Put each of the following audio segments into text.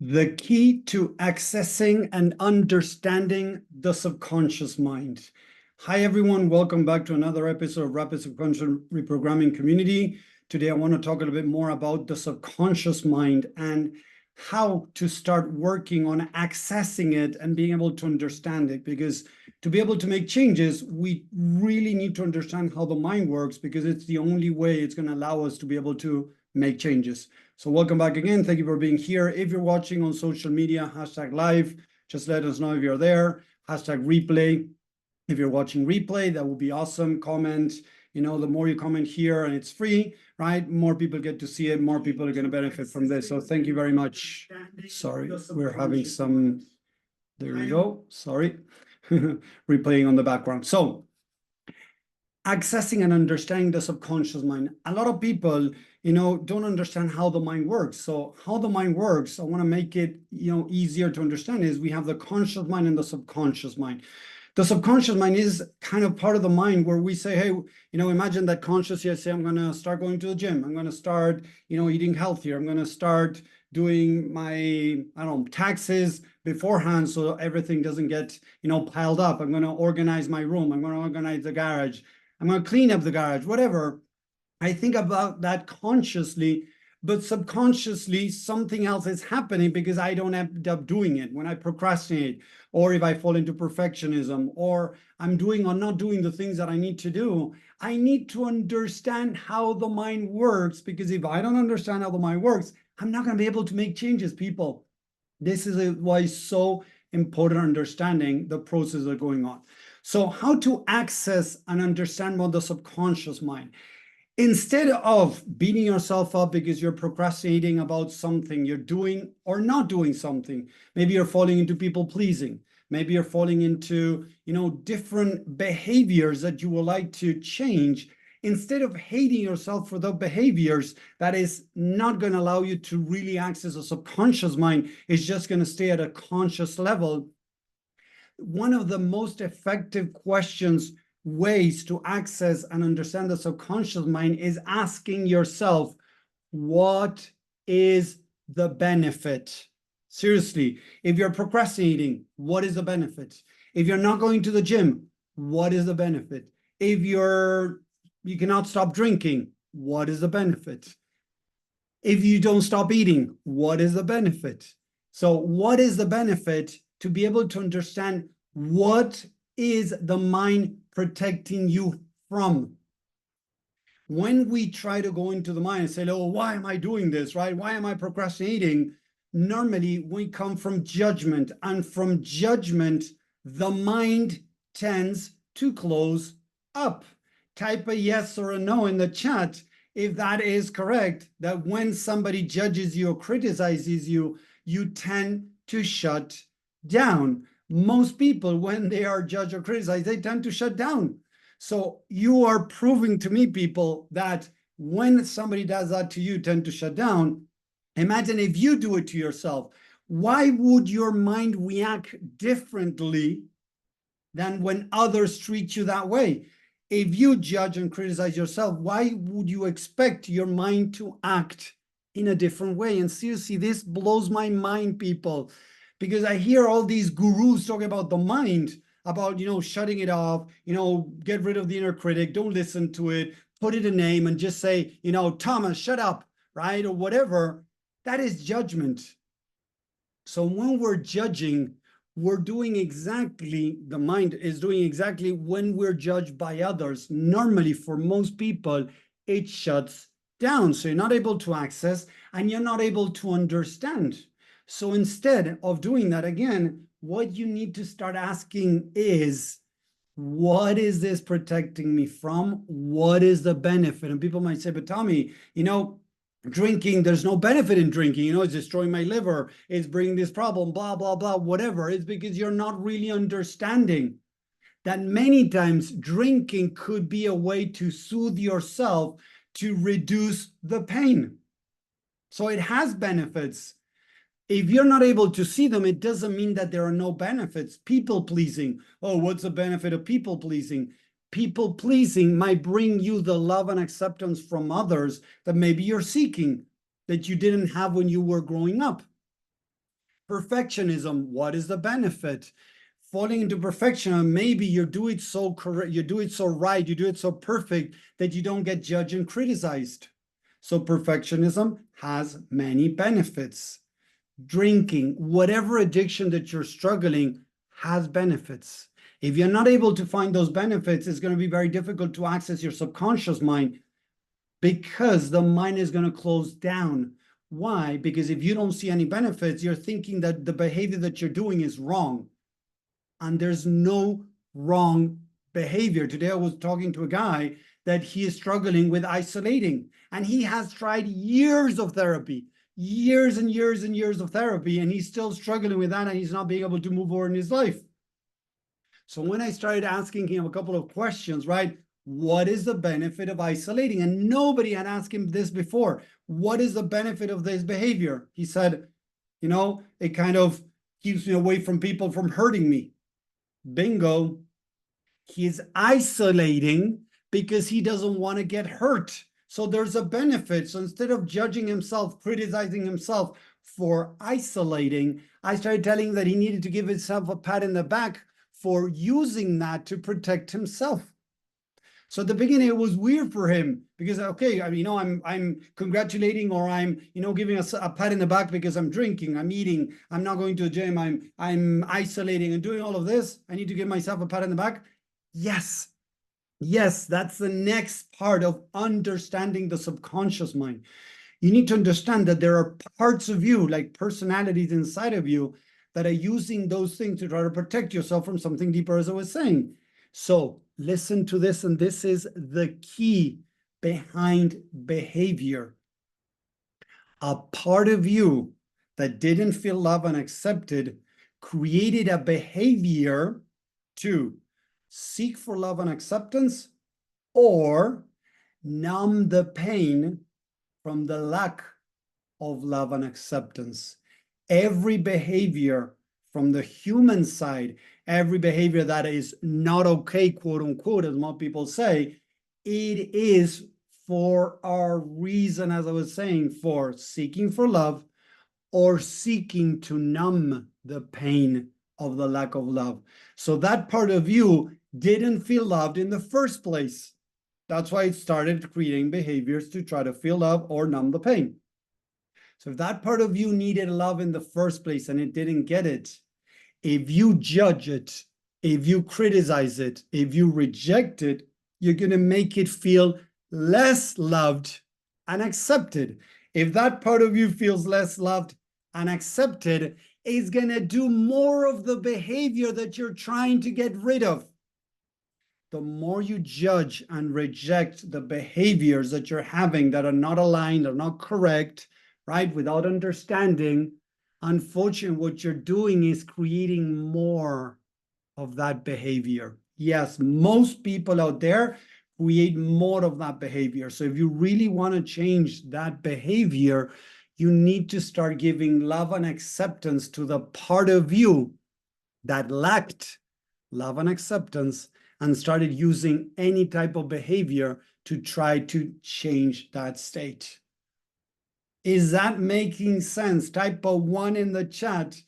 The key to accessing and understanding the subconscious mind. Hi, everyone. Welcome back to another episode of Rapid Subconscious Reprogramming Community. Today, I want to talk a little bit more about the subconscious mind and how to start working on accessing it and being able to understand it. Because to be able to make changes, we really need to understand how the mind works, because it's the only way it's going to allow us to be able to make changes. So welcome back again. Thank you for being here. If you're watching on social media, #live, just let us know if you're there. #replay. If you're watching replay, that would be awesome. Comment. The more you comment here, and it's free, right? More people get to see it. More people are going to benefit from this. So thank you very much. Sorry, we're having some. There we go. Sorry. Replaying on the background. So accessing and understanding the subconscious mind. A lot of people, don't understand how the mind works. So how the mind works, I want to make it, easier to understand, is we have the conscious mind and the subconscious mind. The subconscious mind is kind of part of the mind where we say, hey, imagine that conscious, say, I'm going to start going to the gym. I'm going to start, eating healthier. I'm going to start doing my, taxes beforehand so everything doesn't get, piled up. I'm going to organize my room. I'm going to organize the garage. I'm going to clean up the garage, whatever. I think about that consciously, but subconsciously, something else is happening because I don't end up doing it. When I procrastinate, or if I fall into perfectionism, or I'm doing or not doing the things that I need to do, I need to understand how the mind works, because if I don't understand how the mind works, I'm not going to be able to make changes, people. This is why it's so important understanding the processes that are going on. So how to access and understand about the subconscious mind. Instead of beating yourself up because you're procrastinating about something you're doing or not doing something, maybe you're falling into people pleasing, maybe you're falling into, different behaviors that you would like to change. Instead of hating yourself for the behaviors, that is not going to allow you to really access a subconscious mind. It's just going to stay at a conscious level. One of the most effective ways to access and understand the subconscious mind is asking yourself, what is the benefit? Seriously, if you're procrastinating, what is the benefit? If you're not going to the gym, what is the benefit? If you cannot stop drinking, what is the benefit? If you don't stop eating, what is the benefit? So what is the benefit to be able to understand what is the mind protecting you from? When we try to go into the mind and say, oh, why am I doing this, right? Why am I procrastinating? Normally, we come from judgment, and from judgment, the mind tends to close up. Type a yes or a no in the chat if that is correct, that when somebody judges you or criticizes you, you tend to shut down. Most people, when they are judged or criticized, they tend to shut down. So you are proving to me, people, that when somebody does that to you, tend to shut down. Imagine if you do it to yourself. Why would your mind react differently than when others treat you that way? If you judge and criticize yourself, why would you expect your mind to act in a different way? And seriously, this blows my mind, people, because I hear all these gurus talking about the mind, about, shutting it off, get rid of the inner critic, don't listen to it, put it a name and just say, Thomas, shut up, right? Or whatever. That is judgment. So when we're judging, we're doing exactly, the mind is doing exactly when we're judged by others. Normally, for most people, it shuts down. So you're not able to access and you're not able to understand. So instead of doing that, again, what you need to start asking is, what is this protecting me from? What is the benefit? And people might say, but Tommy, drinking, there's no benefit in drinking, it's destroying my liver, it's bringing this problem, blah, blah, blah, whatever. It's because you're not really understanding that many times drinking could be a way to soothe yourself, to reduce the pain. So it has benefits. If you're not able to see them, it doesn't mean that there are no benefits. People pleasing. Oh, what's the benefit of people pleasing? People pleasing might bring you the love and acceptance from others that maybe you're seeking, that you didn't have when you were growing up. Perfectionism, what is the benefit? Falling into perfectionism, maybe you do it so correct, you do it so right, you do it so perfect that you don't get judged and criticized. So perfectionism has many benefits. Drinking, whatever addiction that you're struggling, has benefits. If you're not able to find those benefits, it's going to be very difficult to access your subconscious mind, because the mind is going to close down. Why? Because if you don't see any benefits, you're thinking that the behavior that you're doing is wrong. And there's no wrong behavior. Today I was talking to a guy that he is struggling with isolating, and he has tried years of therapy, years and years and years of therapy, and he's still struggling with that, and he's not being able to move forward in his life. So when I started asking him a couple of questions, right? What is the benefit of isolating? And nobody had asked him this before. What is the benefit of this behavior? He said, it kind of keeps me away from people from hurting me. Bingo. He's isolating because he doesn't want to get hurt. So there's a benefit. So instead of judging himself, criticizing himself for isolating, I started telling him that he needed to give himself a pat in the back for using that to protect himself. So at the beginning, it was weird for him because, okay, I'm congratulating, or I'm, giving us a pat in the back because I'm drinking, I'm eating, I'm not going to the gym, I'm isolating and doing all of this. I need to give myself a pat in the back. Yes, that's the next part of understanding the subconscious mind. You need to understand that there are parts of you, like personalities inside of you, that are using those things to try to protect yourself from something deeper, as I was saying. So listen to this, and this is the key behind behavior. A part of you that didn't feel loved and accepted created a behavior to seek for love and acceptance, or numb the pain from the lack of love and acceptance. Every behavior from the human side, every behavior that is not okay, quote unquote, as most people say, it is for our reason, as I was saying, for seeking for love or seeking to numb the pain of the lack of love. So that part of you didn't feel loved in the first place. That's why it started creating behaviors to try to feel love or numb the pain. So if that part of you needed love in the first place and it didn't get it, if you judge it, if you criticize it, if you reject it, you're going to make it feel less loved and accepted. If that part of you feels less loved and accepted, it's going to do more of the behavior that you're trying to get rid of. The more you judge and reject the behaviors that you're having that are not aligned or not correct, right, without understanding, unfortunately, what you're doing is creating more of that behavior. Yes, most people out there create more of that behavior. So if you really want to change that behavior, you need to start giving love and acceptance to the part of you that lacked love and acceptance and started using any type of behavior to try to change that state. Is that making sense? Type a 1 in the chat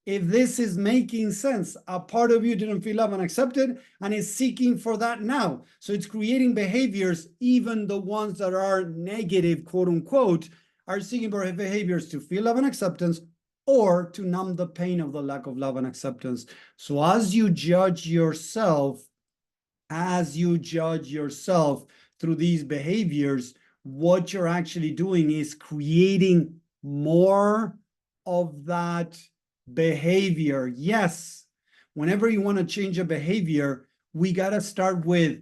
if this is making sense. A part of you didn't feel loved and accepted and is seeking for that now. So it's creating behaviors, even the ones that are negative, quote unquote, are seeking for behaviors to feel love and acceptance or to numb the pain of the lack of love and acceptance. So as you judge yourself through these behaviors, what you're actually doing is creating more of that behavior. Yes, whenever you want to change a behavior, we got to start with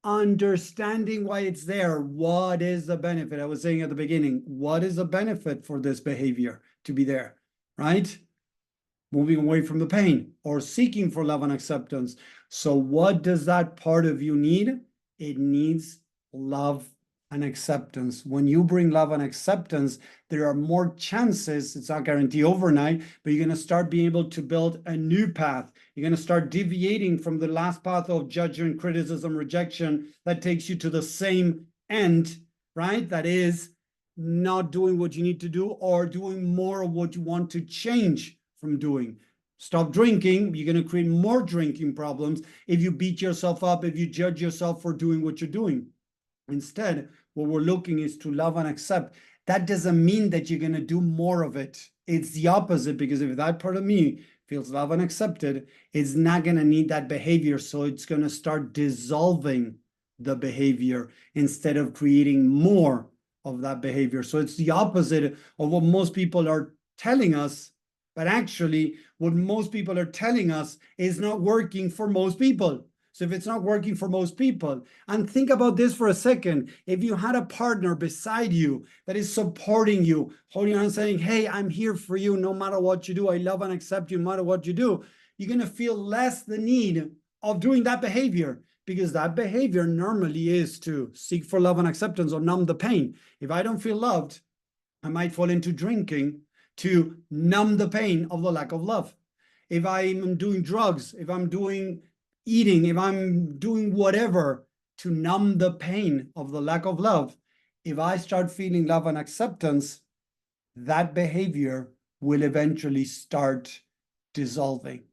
understanding why it's there. What is the benefit? I was saying at the beginning, what is the benefit for this behavior to be there, right? Moving away from the pain or seeking for love and acceptance. So what does that part of you need? It needs love and acceptance. When you bring love and acceptance, there are more chances, it's not guaranteed overnight, but you're going to start being able to build a new path. You're going to start deviating from the last path of judgment, criticism, rejection that takes you to the same end, right? That is not doing what you need to do or doing more of what you want to change from doing. Stop drinking, you're going to create more drinking problems if you beat yourself up, if you judge yourself for doing what you're doing. Instead, what we're looking is to love and accept. That doesn't mean that you're going to do more of it. It's the opposite, because if that part of me feels loved and accepted, it's not going to need that behavior. So it's going to start dissolving the behavior instead of creating more of that behavior. So it's the opposite of what most people are telling us. But actually, what most people are telling us is not working for most people. So if it's not working for most people, and think about this for a second, if you had a partner beside you that is supporting you, holding on, saying, hey, I'm here for you no matter what you do, I love and accept you no matter what you do, you're going to feel less the need of doing that behavior, because that behavior normally is to seek for love and acceptance or numb the pain. If I don't feel loved, I might fall into drinking to numb the pain of the lack of love. If I'm doing drugs, if I'm doing eating, if I'm doing whatever to numb the pain of the lack of love, if I start feeling love and acceptance, that behavior will eventually start dissolving.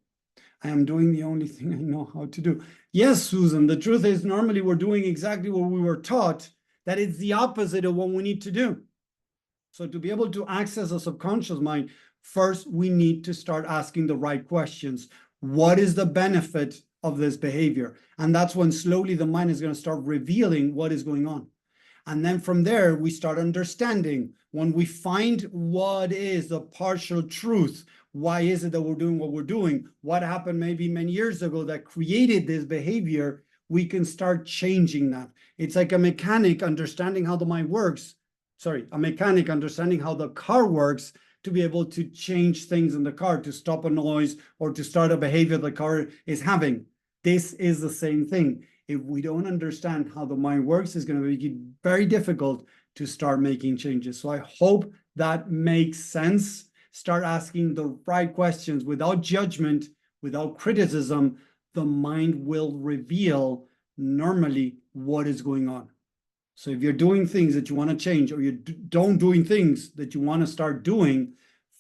I am doing the only thing I know how to do. Yes, Susan, the truth is normally we're doing exactly what we were taught, that it's the opposite of what we need to do. So to be able to access a subconscious mind, first, we need to start asking the right questions. What is the benefit of this behavior? And that's when slowly the mind is going to start revealing what is going on. And then from there, we start understanding. When we find what is the partial truth, why is it that we're doing what we're doing? What happened maybe many years ago that created this behavior? We can start changing that. It's like a mechanic understanding how the mind works. Sorry, a mechanic understanding how the car works to be able to change things in the car, to stop a noise or to start a behavior the car is having. This is the same thing. If we don't understand how the mind works, it's going to make it very difficult to start making changes. So I hope that makes sense. Start asking the right questions without judgment, without criticism. The mind will reveal normally what is going on. So if you're doing things that you want to change, or you don't doing things that you want to start doing,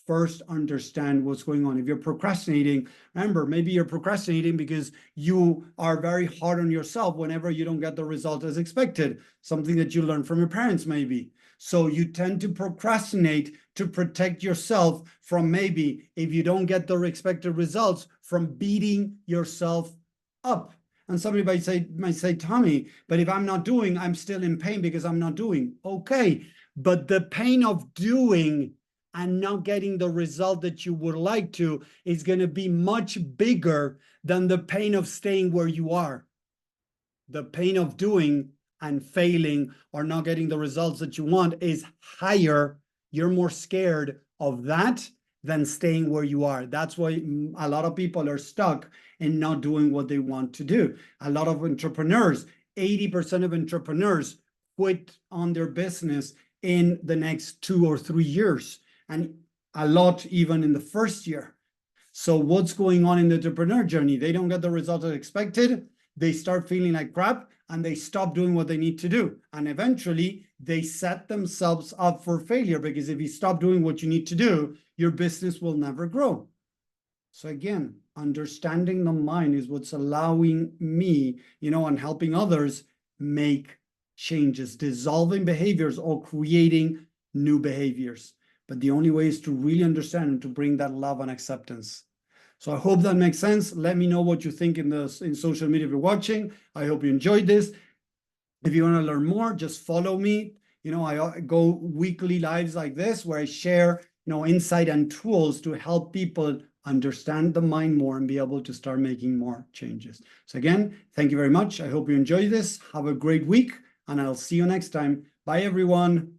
first understand what's going on. If you're procrastinating, remember, maybe you're procrastinating because you are very hard on yourself whenever you don't get the result as expected, something that you learned from your parents maybe. So you tend to procrastinate to protect yourself from, maybe if you don't get the expected results, from beating yourself up. And somebody might say, Tommy, but if I'm not doing, I'm still in pain because I'm not doing. Okay, but the pain of doing and not getting the result that you would like to is going to be much bigger than the pain of staying where you are. The pain of doing and failing or not getting the results that you want is higher. You're more scared of that than staying where you are. That's why a lot of people are stuck in not doing what they want to do. A lot of entrepreneurs, 80% of entrepreneurs quit on their business in the next 2 or 3 years, and a lot even in the first year. So what's going on in the entrepreneur journey? They don't get the results as expected. They start feeling like crap and they stop doing what they need to do. And eventually they set themselves up for failure, because if you stop doing what you need to do, your business will never grow. So again, understanding the mind is what's allowing me, and helping others make changes, dissolving behaviors or creating new behaviors. But the only way is to really understand and to bring that love and acceptance. So I hope that makes sense. Let me know what you think in social media if you're watching. I hope you enjoyed this. If you want to learn more, just follow me. I go weekly lives like this where I share, insight and tools to help people understand the mind more and be able to start making more changes. So again, thank you very much. I hope you enjoy this. Have a great week, and I'll see you next time. Bye, everyone.